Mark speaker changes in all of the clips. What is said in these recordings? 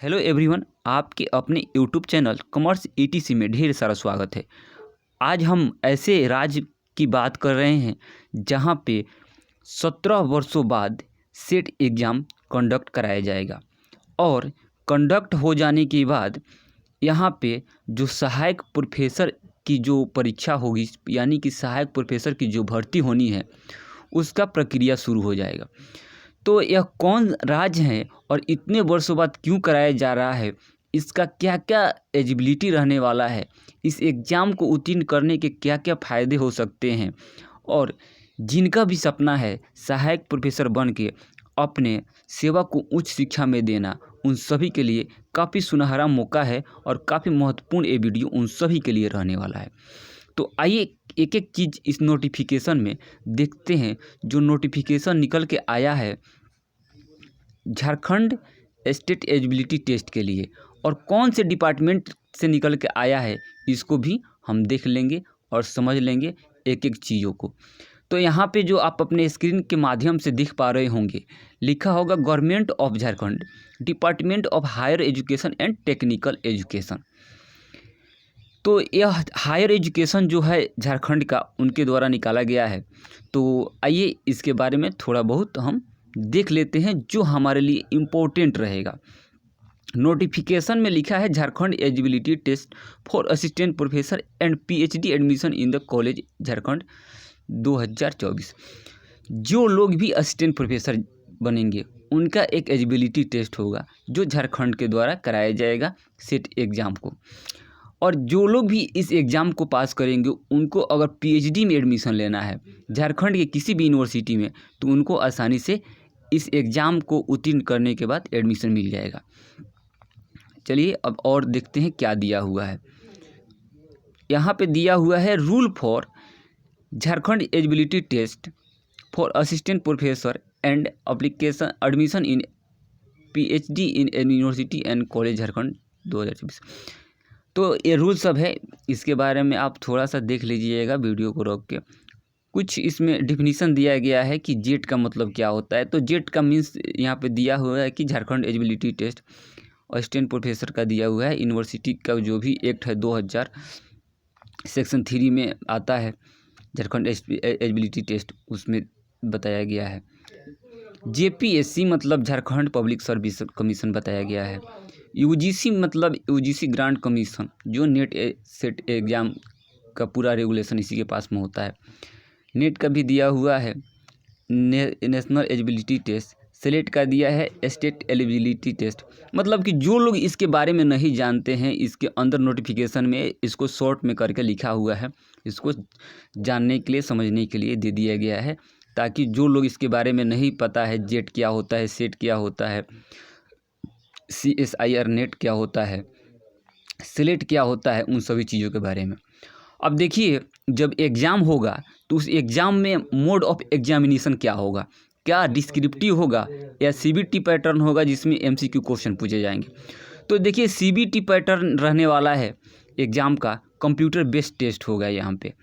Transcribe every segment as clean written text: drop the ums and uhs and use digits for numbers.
Speaker 1: Hello everyone, आपके अपने YouTube channel commerce etc में ढेर सारा स्वागत है। आज हम ऐसे राज्य की बात कर रहे हैं जहां पे 17 वर्षों बाद सेट एग्ज़ाम कंडक्ट कराया जाएगा और कंडक्ट हो जाने के बाद यहां पे जो सहायक प्रोफेसर की जो परीक्षा होगी, यानी कि सहायक प्रोफेसर की जो भर्ती होनी है उसका प्रक्रिया शुरू हो जाएगा। तो यह कौन राज्य है और इतने वर्षों बाद क्यों कराया जा रहा है, इसका क्या क्या एलिजिबिलिटी रहने वाला है, इस एग्ज़ाम को उत्तीर्ण करने के क्या क्या फ़ायदे हो सकते हैं, और जिनका भी सपना है सहायक प्रोफेसर बन के अपने सेवा को उच्च शिक्षा में देना, उन सभी के लिए काफ़ी सुनहरा मौका है और काफ़ी महत्वपूर्ण ये वीडियो उन सभी के लिए रहने वाला है। तो आइए एक एक चीज़ इस नोटिफिकेशन में देखते हैं। जो नोटिफिकेशन निकल के आया है झारखंड स्टेट एलिजिबिलिटी टेस्ट के लिए और कौन से डिपार्टमेंट से निकल के आया है, इसको भी हम देख लेंगे और समझ लेंगे एक एक चीज़ों को। तो यहाँ पे जो आप अपने स्क्रीन के माध्यम से देख पा रहे होंगे, लिखा होगा government of Jharkhand, department of higher education and technical education. तो यह हायर एजुकेशन जो है झारखंड का, उनके द्वारा निकाला गया है। तो आइए इसके बारे में थोड़ा बहुत हम देख लेते हैं जो हमारे लिए इम्पोर्टेंट रहेगा। नोटिफिकेशन में लिखा है Jharkhand eligibility test for assistant professor and PhD admission in the college Jharkhand 2024। जो लोग भी असिस्टेंट प्रोफेसर बनेंगे उनका एक एलिजिबिलिटी टेस्ट होगा जो झारखंड के द्वारा कराया जाएगा सेट एग्ज़ाम को। और जो लोग भी इस एग्ज़ाम को पास करेंगे उनको अगर पीएचडी में एडमिशन लेना है झारखंड के किसी भी यूनिवर्सिटी में, तो उनको आसानी से इस एग्ज़ाम को उत्तीर्ण करने के बाद एडमिशन मिल जाएगा। चलिए अब और देखते हैं क्या दिया हुआ है। यहाँ पे दिया हुआ है rule for Jharkhand eligibility test for assistant professor and application admission in PhD in university and college Jharkhand 2024। तो ये रूल सब है, इसके बारे में आप थोड़ा सा देख लीजिएगा वीडियो को रोक के। कुछ इसमें डिफिनीसन दिया गया है कि जेट का मतलब क्या होता है। तो जेट का मीन्स यहाँ पे दिया हुआ है कि Jharkhand eligibility test assistant professor का दिया हुआ है। यूनिवर्सिटी का जो भी एक्ट है 2000 सेक्शन 3 में आता है झारखंड एलिजिबिलिटी टेस्ट, उसमें बताया गया है। जेपीएससी मतलब झारखंड पब्लिक सर्विस कमीशन बताया गया है। यूजीसी मतलब यूजीसी ग्रांट कमीशन, जो नेट सेट एग्ज़ाम का पूरा रेगुलेशन इसी के पास में होता है। नेट का भी दिया हुआ है। National eligibility test. सेलेक्ट का दिया है स्टेट एलिजिबिलिटी टेस्ट। मतलब कि जो लोग इसके बारे में नहीं जानते हैं, इसके अंदर नोटिफिकेशन में इसको शॉर्ट में करके लिखा हुआ है, इसको जानने के लिए समझने के लिए दे दिया गया है, ताकि जो लोग इसके बारे में नहीं पता है, जेट क्या होता है, सेट क्या होता है, CSIR नेट क्या होता है, सेलेक्ट क्या होता है, उन सभी चीज़ों के बारे में। अब देखिए, जब एग्ज़ाम होगा तो उस एग्ज़ाम में मोड ऑफ एग्जामिनेशन क्या होगा, क्या डिस्क्रिप्टिव होगा या सीबीटी पैटर्न होगा जिसमें MCQ क्वेश्चन पूछे जाएंगे। तो देखिए, सीबीटी पैटर्न रहने वाला है एग्ज़ाम का, कंप्यूटर बेस्ड टेस्ट होगा यहाँ पे।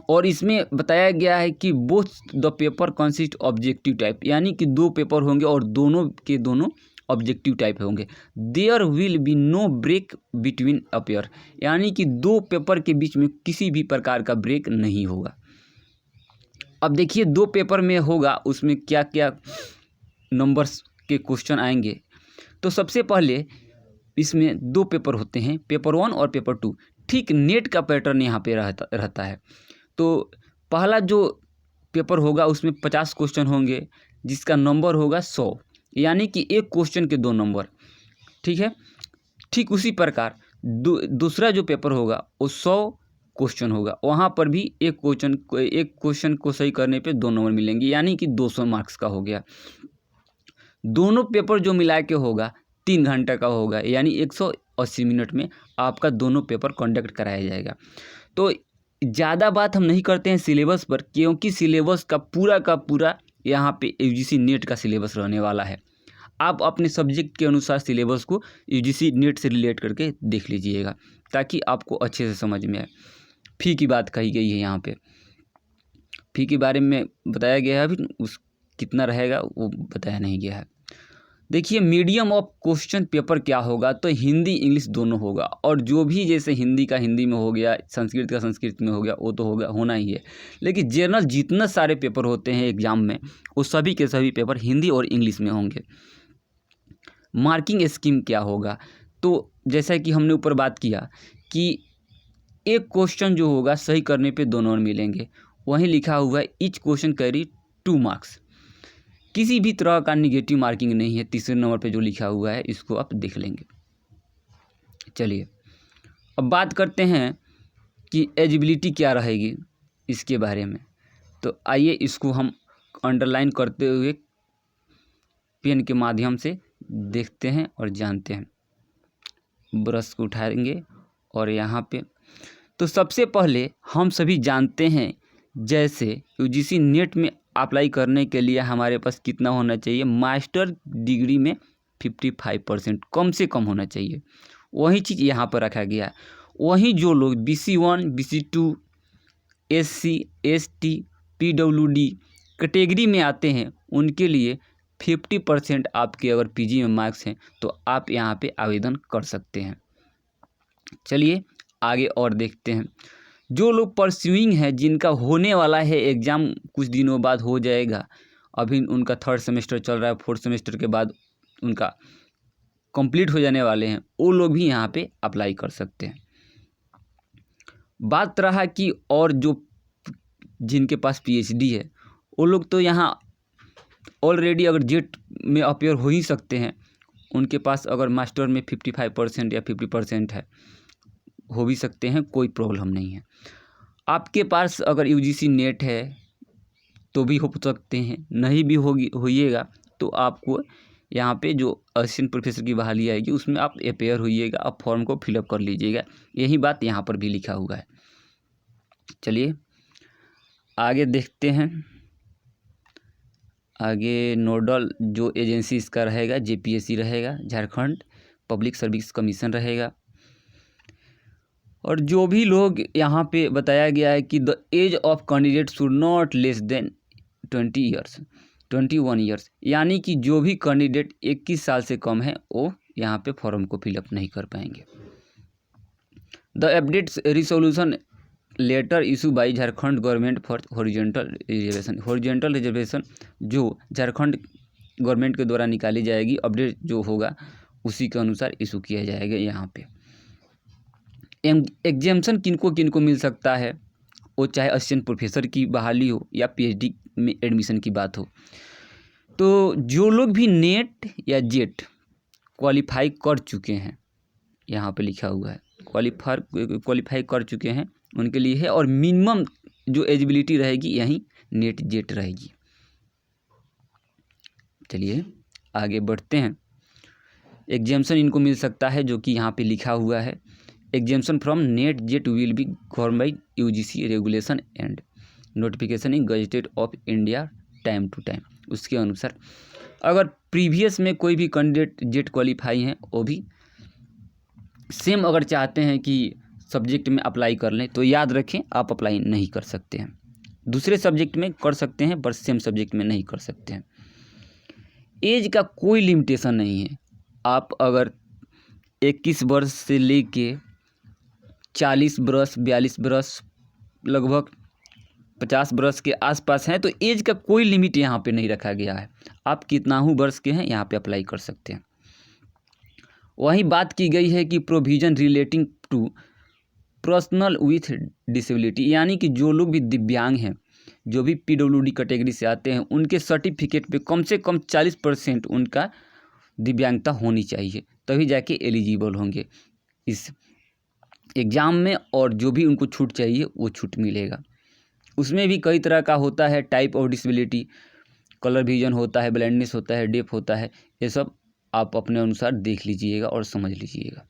Speaker 1: और इसमें बताया गया है कि both the paper consist objective type, यानी कि 2 पेपर होंगे और दोनों के दोनों ऑब्जेक्टिव टाइप होंगे। There will be no break between appear, यानी कि 2 पेपर के बीच में किसी भी प्रकार का ब्रेक नहीं होगा। अब देखिए, 2 पेपर में होगा, उसमें क्या क्या नंबर्स के क्वेश्चन आएंगे। तो सबसे पहले इसमें 2 पेपर होते हैं, पेपर 1 और पेपर 2। ठीक नेट का पैटर्न यहाँ पे रहता है। तो पहला जो पेपर होगा उसमें 50 क्वेश्चन होंगे जिसका नंबर होगा 100, यानी कि एक क्वेश्चन के 2 नंबर। ठीक है, ठीक उसी प्रकार दूसरा जो पेपर होगा वो 100 क्वेश्चन होगा, वहाँ पर भी एक क्वेश्चन को सही करने पे 2 नंबर मिलेंगे, यानी कि 200 मार्क्स का हो गया। दोनों पेपर जो मिला के होगा 3 घंटे का होगा, यानी 180 मिनट में आपका दोनों पेपर कंडक्ट कराया जाएगा। तो ज़्यादा बात हम नहीं करते हैं सिलेबस पर, क्योंकि सिलेबस का पूरा यहाँ पे यूजीसी नेट का सिलेबस रहने वाला है। आप अपने सब्जेक्ट के अनुसार सिलेबस को यूजीसी नेट से रिलेट करके देख लीजिएगा, ताकि आपको अच्छे से समझ में आए। फ़ी की बात कही गई है यहाँ पे, फ़ी के बारे में बताया गया है, अभी उस कितना रहेगा वो बताया नहीं गया है। देखिए मीडियम ऑफ क्वेश्चन पेपर क्या होगा, तो हिंदी इंग्लिश दोनों होगा, और जो भी जैसे हिंदी का हिंदी में हो गया, संस्कृत का संस्कृत में हो गया, वो तो होगा होना ही है। लेकिन जनरल जितना सारे पेपर होते हैं एग्ज़ाम में, वो सभी के सभी पेपर हिंदी और इंग्लिश में होंगे। मार्किंग स्कीम क्या होगा, तो जैसा कि हमने ऊपर बात किया कि एक क्वेश्चन जो होगा सही करने पे 2 नंबर मिलेंगे। वहीं लिखा हुआ है ईच क्वेश्चन कैरी 2 मार्क्स। किसी भी तरह का निगेटिव मार्किंग नहीं है। तीसरे नंबर पे जो लिखा हुआ है इसको आप देख लेंगे। चलिए अब बात करते हैं कि एलिजिबिलिटी क्या रहेगी इसके बारे में। तो आइए इसको हम अंडरलाइन करते हुए पेन के माध्यम से देखते हैं और जानते हैं। ब्रश को उठाएंगे और यहाँ पे तो सबसे पहले हम सभी जानते हैं, जैसे यूजीसी नेट में अप्लाई करने के लिए हमारे पास कितना होना चाहिए, मास्टर डिग्री में 55% कम से कम होना चाहिए। वही चीज़ यहाँ पर रखा गया है। वहीं जो लोग BC1 BC2 SC ST PWD category में आते हैं उनके लिए 50% आपके अगर PG में मार्क्स हैं तो आप यहाँ पे आवेदन कर सकते हैं। चलिए आगे और देखते हैं। जो लोग परस्यूइंग है, जिनका होने वाला है एग्ज़ाम कुछ दिनों बाद हो जाएगा, अभी उनका 3rd सेमेस्टर चल रहा है, 4th सेमेस्टर के बाद उनका कंप्लीट हो जाने वाले हैं, वो लोग भी यहाँ पे अप्लाई कर सकते हैं। बात रहा कि और जो जिनके पास PhD है वो लोग तो यहाँ ऑलरेडी अगर जेट में अपेयर हो ही सकते हैं। उनके पास अगर मास्टर में 55% या 50% है, हो भी सकते हैं, कोई प्रॉब्लम नहीं है। आपके पास अगर यूजीसी नेट है तो भी हो सकते हैं, नहीं भी होइएगा तो आपको यहाँ पे जो असिस्टेंट प्रोफेसर की बहाली आएगी उसमें आप अपेयर होइएगा, आप फॉर्म को फिलअप कर लीजिएगा। यही बात यहाँ पर भी लिखा हुआ है। चलिए आगे देखते हैं। आगे नोडल जो एजेंसी इसका रहेगा JPSC रहेगा, झारखंड पब्लिक सर्विस कमीशन रहेगा। और जो भी लोग यहाँ पे बताया गया है कि the age of candidate should not less than 21 years, यानी कि जो भी कैंडिडेट 21 साल से कम है वो यहाँ पे फॉर्म को फिलअप नहीं कर पाएंगे। The update resolution letter issue by Jharkhand government for horizontal reservation जो झारखंड गवर्नमेंट के द्वारा निकाली जाएगी, अपडेट जो होगा उसी के अनुसार इशू किया जाएगा। यहाँ पे एग्जामेशन किनको मिल सकता है, वो चाहे असिस्टेंट प्रोफेसर की बहाली हो या PhD में एडमिशन की बात हो। तो जो लोग भी नेट या जेट क्वालिफाई कर चुके हैं, यहाँ पे लिखा हुआ है क्वालिफाई कर चुके हैं उनके लिए है, और मिनिमम जो एलिजिबिलिटी रहेगी यही नेट जेट रहेगी। चलिए आगे बढ़ते हैं। एग्जामेशन इनको मिल सकता है जो कि यहाँ पे लिखा हुआ है, examination from NET JET will be govern by UGC regulation and notification in gazetted of India time to time. उसके अनुसार अगर प्रीवियस में कोई भी कैंडिडेट जेट क्वालिफाई हैं, वो भी सेम अगर चाहते हैं कि सब्जेक्ट में अप्लाई कर लें तो याद रखें आप अप्लाई नहीं कर सकते हैं। दूसरे सब्जेक्ट में कर सकते हैं पर सेम सब्जेक्ट में नहीं कर सकते हैं। एज का कोई लिमिटेशन नहीं है। आप अगर 21 वर्ष से लेके 40 बरस 42 बरस लगभग 50 बरस के आसपास हैं तो एज का कोई लिमिट यहाँ पे नहीं रखा गया है। आप कितना ही वर्ष के हैं यहाँ पे अप्लाई कर सकते हैं। वहीं बात की गई है कि provision relating to personal with disability, यानी कि जो लोग भी दिव्यांग हैं, जो भी PWD कैटेगरी से आते हैं, उनके सर्टिफिकेट पे कम से कम 40% उनका दिव्यांगता होनी चाहिए, तभी जाके एलिजिबल होंगे इस एग्ज़ाम में, और जो भी उनको छूट चाहिए वो छूट मिलेगा। उसमें भी कई तरह का होता है, type of disability, colour vision होता है, ब्लाइंडनेस होता है, डेफ होता है, ये सब आप अपने अनुसार देख लीजिएगा और समझ लीजिएगा।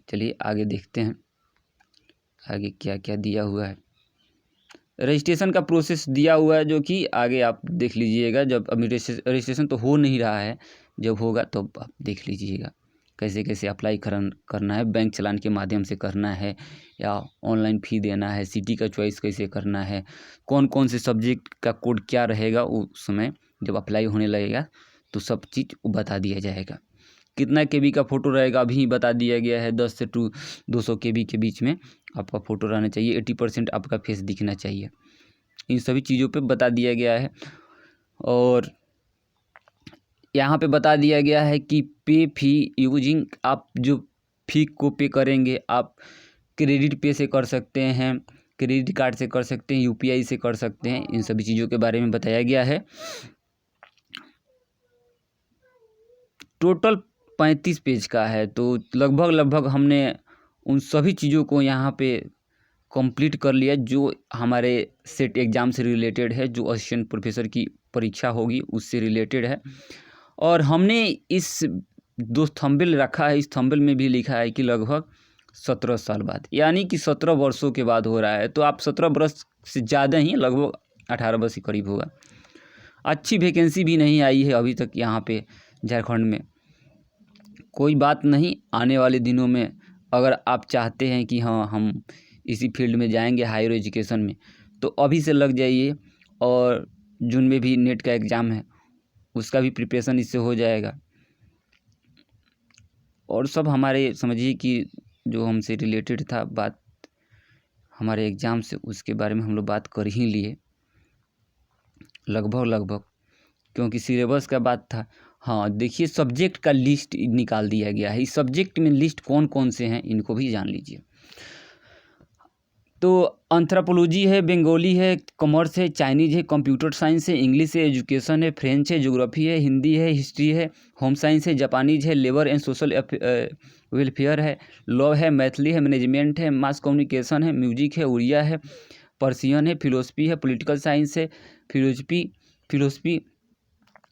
Speaker 1: चलिए आगे देखते हैं आगे क्या क्या दिया हुआ है। रजिस्ट्रेशन का प्रोसेस दिया हुआ है जो कि आगे आप देख लीजिएगा। जब अभी रजिस्ट्रेशन तो हो नहीं रहा है, जब होगा तो आप देख लीजिएगा कैसे कैसे अप्लाई करना है, बैंक चालान के माध्यम से करना है या ऑनलाइन फ़ी देना है, सिटी का चॉइस कैसे करना है, कौन कौन से सब्जेक्ट का कोड क्या रहेगा उस समय जब अप्लाई होने लगेगा तो सब चीज़ बता दिया जाएगा। कितना केबी का फ़ोटो रहेगा अभी बता दिया गया है, 10 से 200 केबी के बीच में आपका फ़ोटो रहना चाहिए, 80% आपका फेस दिखना चाहिए। इन सभी चीज़ों पे बता दिया गया है। और यहाँ पे बता दिया गया है कि पे फी यूजिंग, आप जो फ़ी को पे करेंगे आप क्रेडिट पे से कर सकते हैं, क्रेडिट कार्ड से कर सकते हैं, यूपीआई से कर सकते हैं। इन सभी चीज़ों के बारे में बताया गया है। टोटल 35 पेज का है, तो लगभग हमने उन सभी चीज़ों को यहाँ पे कंप्लीट कर लिया जो हमारे सेट एग्ज़ाम से रिलेटेड है, जो असिस्टेंट प्रोफेसर की परीक्षा होगी उससे रिलेटेड है। और हमने इस जो थंबनेल रखा है, इस थंबनेल में भी लिखा है कि लगभग 17 साल बाद, यानी कि 17 वर्षों के बाद हो रहा है। तो आप 17 वर्ष से ज़्यादा ही, लगभग 18 वर्ष के करीब होगा। अच्छी वैकेंसी भी नहीं आई है अभी तक यहाँ पे झारखंड में। कोई बात नहीं, आने वाले दिनों में अगर आप चाहते हैं कि हाँ हम इसी फील्ड में जाएंगे हायर एजुकेशन में, तो अभी से लग जाइए। और जून में भी नेट का एग्ज़ाम है, उसका भी प्रिपरेशन इससे हो जाएगा। और सब हमारे समझिए कि जो हमसे रिलेटेड था बात हमारे एग्ज़ाम से, उसके बारे में हम लोग बात कर ही लिए लगभग, क्योंकि सिलेबस का बात था। हाँ देखिए, सब्जेक्ट का लिस्ट निकाल दिया गया है। इस सब्जेक्ट में लिस्ट कौन कौन से हैं इनको भी जान लीजिए। तो एंथ्रोपोलॉजी है, बंगाली है, कॉमर्स है, चाइनीज़ है, कंप्यूटर साइंस है, इंग्लिश है, एजुकेशन है, फ्रेंच है, ज्योग्राफी है, हिंदी है, हिस्ट्री है, होम साइंस है, जापानीज़ है, लेबर एंड सोशल वेलफेयर है, लॉ है, मैथिली है, मैनेजमेंट है, मास कम्युनिकेशन है, म्यूजिक है, उड़िया है, पर्सियन है, फिलोसफी है, पॉलिटिकल साइंस है, philosophy,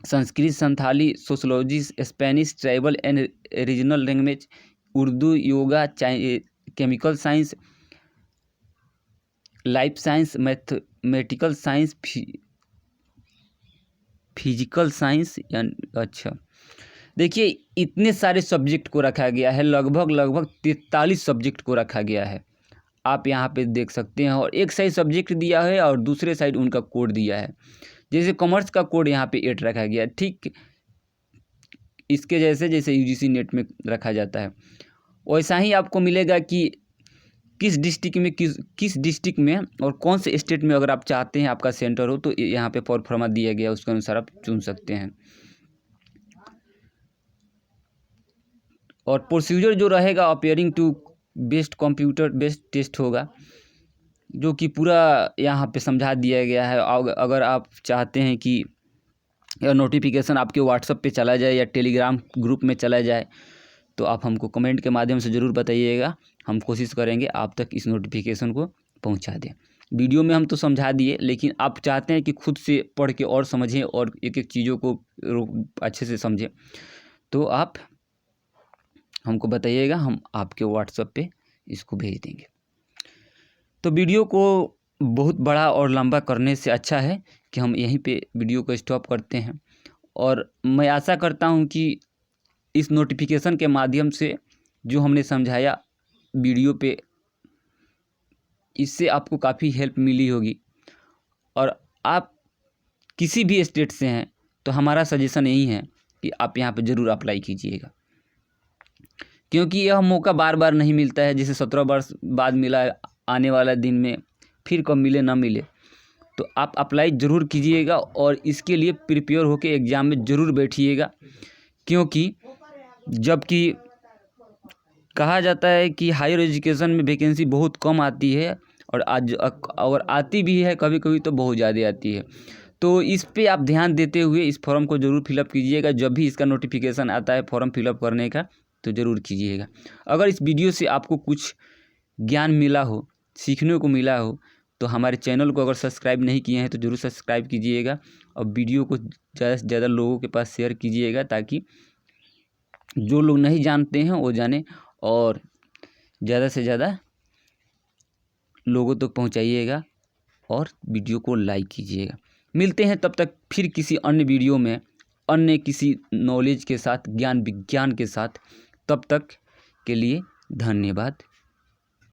Speaker 1: Sanskrit, Santhali, sociology, Spanish, tribal and regional language, Urdu, yoga, chemical science, life science, mathematical science, physical science, यानी अच्छा देखिए इतने सारे सब्जेक्ट को रखा गया है। लगभग 43 सब्जेक्ट को रखा गया है, आप यहाँ पे देख सकते हैं। और एक साइड सब्जेक्ट दिया है और दूसरे साइड उनका कोड दिया है। जैसे कॉमर्स का कोड यहाँ पे 8 रखा गया है, ठीक इसके जैसे यूजीसी नेट में रखा जाता है, वैसा ही आपको मिलेगा कि किस डिस्ट्रिक्ट में और कौन से स्टेट में अगर आप चाहते हैं आपका सेंटर हो, तो यहाँ पे फॉर्मा दिया गया, उसके अनुसार आप चुन सकते हैं। और प्रोसीजर जो रहेगा appearing to computer based test होगा, जो कि पूरा यहाँ पे समझा दिया गया है। अगर आप चाहते हैं कि नोटिफिकेशन आपके व्हाट्सएप पे चला जाए या टेलीग्राम ग्रुप में चला जाए, तो आप हमको कमेंट के माध्यम से ज़रूर बताइएगा। हम कोशिश करेंगे आप तक इस नोटिफिकेशन को पहुंचा दें। वीडियो में हम तो समझा दिए, लेकिन आप चाहते हैं कि खुद से पढ़ के और समझें और एक एक चीज़ों को अच्छे से समझें, तो आप हमको बताइएगा, हम आपके व्हाट्सएप पे इसको भेज देंगे। तो वीडियो को बहुत बड़ा और लंबा करने से अच्छा है कि हम यहीं पे वीडियो को स्टॉप करते हैं। और मैं आशा करता हूं कि इस नोटिफिकेशन के माध्यम से जो हमने समझाया वीडियो पे, इससे आपको काफ़ी हेल्प मिली होगी। और आप किसी भी स्टेट से हैं तो हमारा सजेशन यही है कि आप यहाँ पे ज़रूर अप्लाई कीजिएगा, क्योंकि यह मौका बार बार नहीं मिलता है। जैसे 17 वर्ष बाद मिला, आने वाला दिन में फिर कब मिले ना मिले, तो आप अप्लाई ज़रूर कीजिएगा और इसके लिए प्रिपेयर होकर एग्ज़ाम में ज़रूर बैठिएगा। क्योंकि जबकि कहा जाता है कि हायर एजुकेशन में वैकेंसी बहुत कम आती है, और आती भी है कभी कभी तो बहुत ज़्यादा आती है। तो इस पे आप ध्यान देते हुए इस फॉर्म को ज़रूर फिलअप कीजिएगा। जब भी इसका नोटिफिकेशन आता है फॉर्म फिलअप करने का, तो ज़रूर कीजिएगा। अगर इस वीडियो से आपको कुछ ज्ञान मिला हो, सीखने को मिला हो, तो हमारे चैनल को अगर सब्सक्राइब नहीं किए हैं तो ज़रूर सब्सक्राइब कीजिएगा और वीडियो को ज़्यादा से ज़्यादा लोगों के पास शेयर कीजिएगा, ताकि जो लोग नहीं जानते हैं वो जाने और ज़्यादा से ज़्यादा लोगों तक पहुंचाइएगा और वीडियो को लाइक कीजिएगा। मिलते हैं तब तक फिर किसी अन्य वीडियो में, अन्य किसी नॉलेज के साथ, ज्ञान विज्ञान के साथ। तब तक के लिए धन्यवाद।